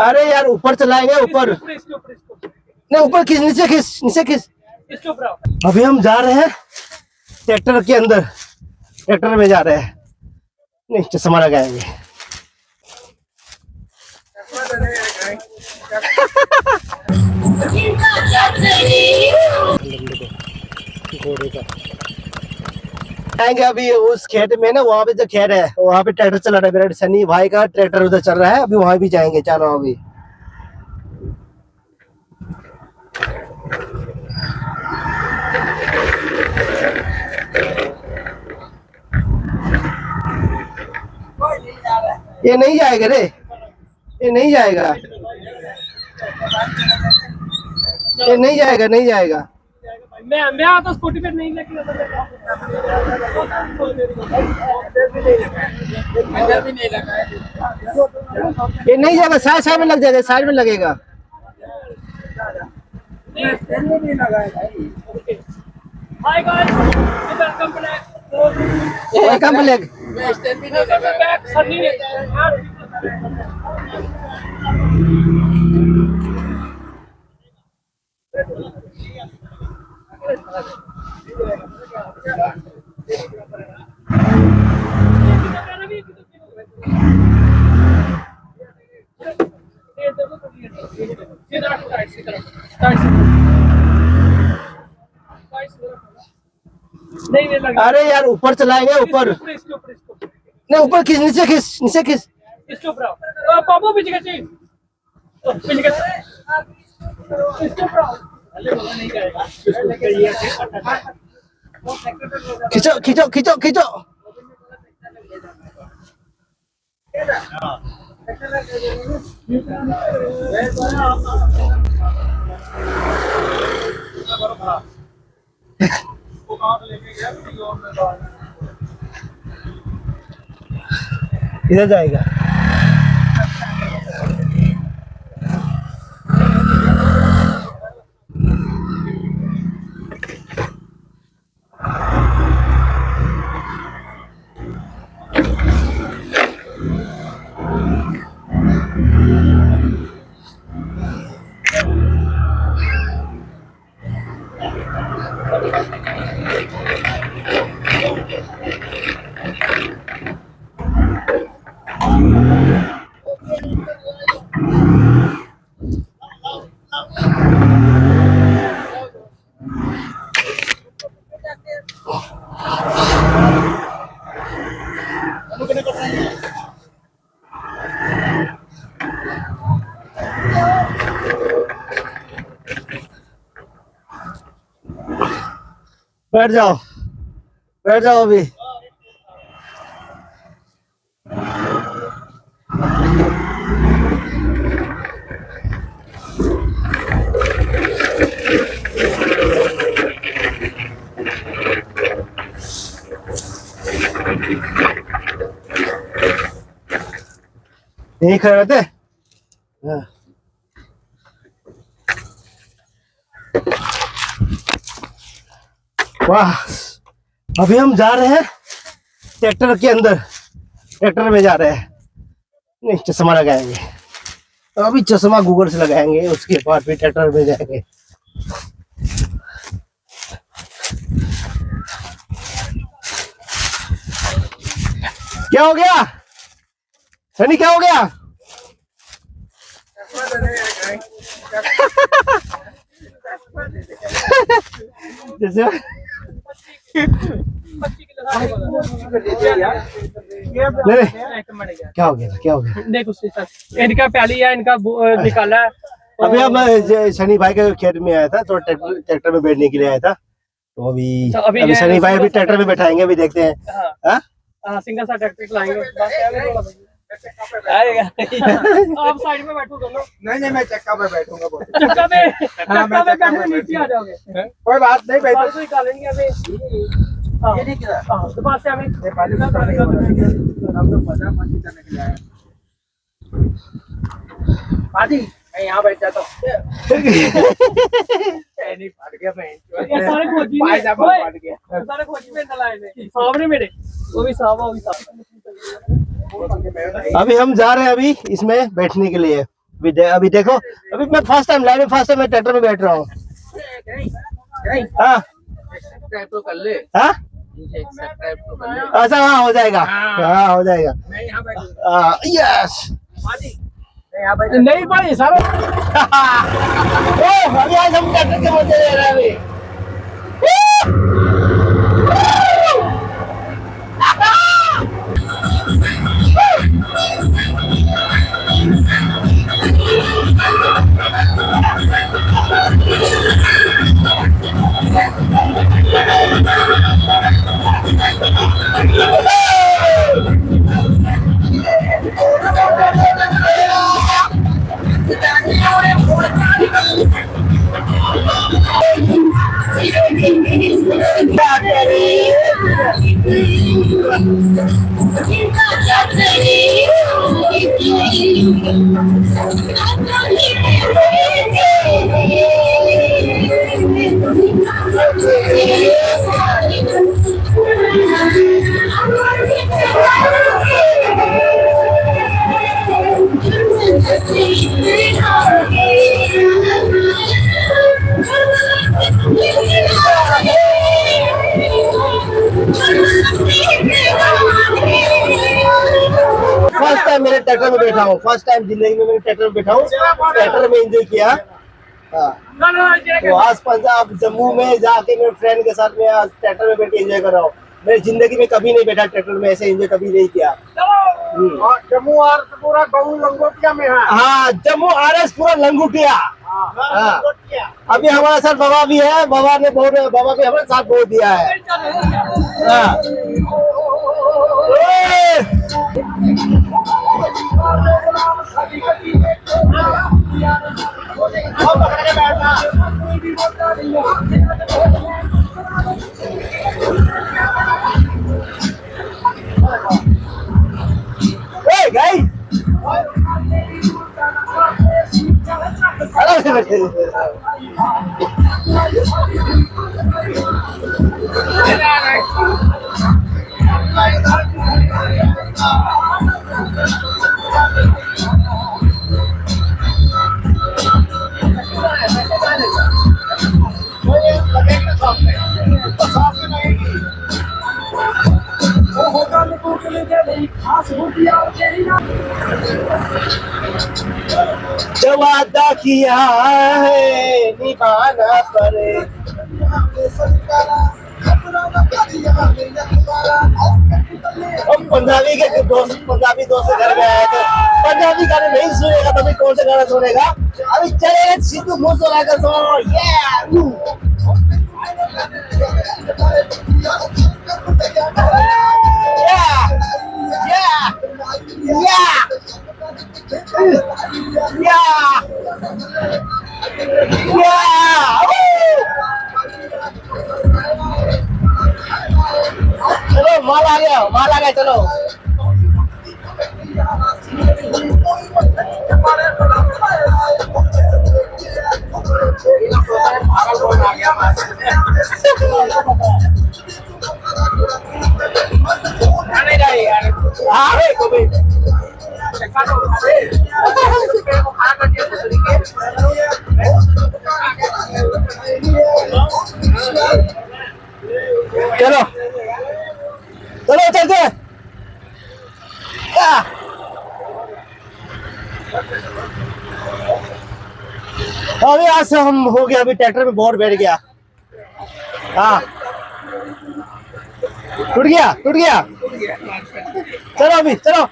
अरे यार ऊपर चलाएंगे, ऊपर नहीं, ऊपर खींच, नीचे खींच, नीचे खींच। अभी हम जा रहे हैं ट्रैक्टर के अंदर, ट्रैक्टर में जा रहे हैं। नहीं, चश्मा लगाएंगे। आएंगे अभी उस खेत में ना, वहाँ पे जो खेत है वहाँ पे ट्रैक्टर चला रहा है, मेरा सनी भाई का ट्रैक्टर उधर चल रहा है, अभी वहाँ भी जाएंगे। चलो अभी ये नहीं जाएगा रे, ये नहीं जाएगा, ये नहीं जाएगा, नहीं जाएगा। मैं आता स्कूटी पे नहीं लेके ये नहीं जाएगा, साइड में लग जाएगा, साइड में लगेगा। Hi guys, welcome back. Sunny अरे यार ऊपर चलाएंगे, ऊपर नहीं, ऊपर खींच, नीचे खींच, नीचे खींच। इसके ऊपर आओ पापा, पीछे खींचे, पीछे इसके ऊपर आओ। खींचो खींचो खींचो खींचो। इधर जाएगा। बैठ जाओ, बैठ जाओ अभी। यही खड़े रहते। हाँ। वाह, अभी हम जा रहे हैं ट्रैक्टर के अंदर, ट्रैक्टर में जा रहे हैं। नहीं, चश्मा लगाएंगे अभी, चश्मा गूगल से लगाएंगे, उसके बाद फिर ट्रैक्टर में जाएंगे। क्या हो गया सनी, क्या हो गया? जैसे क्या हो गया, क्या हो गया? देखो इनका पहली है, इनका निकाला है। अभी हम सनी भाई के खेत में आया था, तो ट्रैक्टर में बैठने के लिए आया था। तो अभी सनी भाई अभी ट्रैक्टर में बैठाएंगे, अभी देखते हैं। हाँ, सिंगल सा ट्रैक्टर लाएंगे। आप साइड में बैठो दोनों। नहीं, मैं चक्का पे बैठूंगा। चक्का पे बैठने नीचे आ जाओगे, कोई बात नहीं, बैठो। तो निकालेंगे अभी। ये नहीं किया। तो पास से हमें नेपाली का हम लोग मजा मस्ती करने के लिए आए। पाजी, मैं यहाँ बैठ जाता हूँ। नहीं फट गया मैं ये सारे खोजी ने पायजामा ओए, फट गया ये सारे खोजी में डलाए ने सामने मेरे वो भी साफ है वो भी साफ अभी हम जा रहे हैं अभी इसमें बैठने के लिए। अभी देखो, अभी मैं फर्स्ट टाइम लाइफ में फर्स्ट टाइम मैं ट्रैक्टर में बैठ रहा हूँ। हाँ सब्सक्राइब तो कर ले हाँ, नीचे एक सब्सक्राइब तो कर ले अच्छा हाँ हो जाएगा, हाँ हो जाएगा। मैं यहाँ बैठूंगा यस। मैं यहाँ बैठ नहीं भाई सारा ओ अभी आज हम ट्रैक्टर के मजे ले रहे हैं अभी। फर्स्ट टाइम मेरे ट्रैक्टर में बैठा हूँ, फर्स्ट टाइम जिंदगी में मैंने ट्रैक्टर में बैठा हूँ, ट्रैक्टर में एंजॉय किया। हाँ। तो आज पंजाब जम्मू में जाके मेरे फ्रेंड के साथ में आज ट्रैक्टर में बैठ के एंजॉय कर रहा हूँ। मेरी जिंदगी में कभी नहीं बैठा ट्रैक्टर में, ऐसे एंजॉय कभी नहीं किया। जम्मू और पूरा गाँव लंगोटिया में है हाँ जम्मू RS पूरा लंगोटिया। हाँ अभी हमारे साथ बाबा भी है, बाबा भी हमारे साथ बहुत दिया है। हाँ गाइस जो वादा किया है निभाना पड़े। हम पंजाबी दोस्त के घर में आए थे, पंजाबी गाने नहीं सुनेगा तो अभी कौन सा गाना सुनेगा। अभी चलेगा सिद्धू मूसेवाला का सॉन्ग। चलो माल आ गया चलो। चलो चलो चलते हैं। अभी आज से हम हो गया, अभी ट्रैक्टर में बोर बैठ गया। हाँ टूट गया। चलो अभी चलो।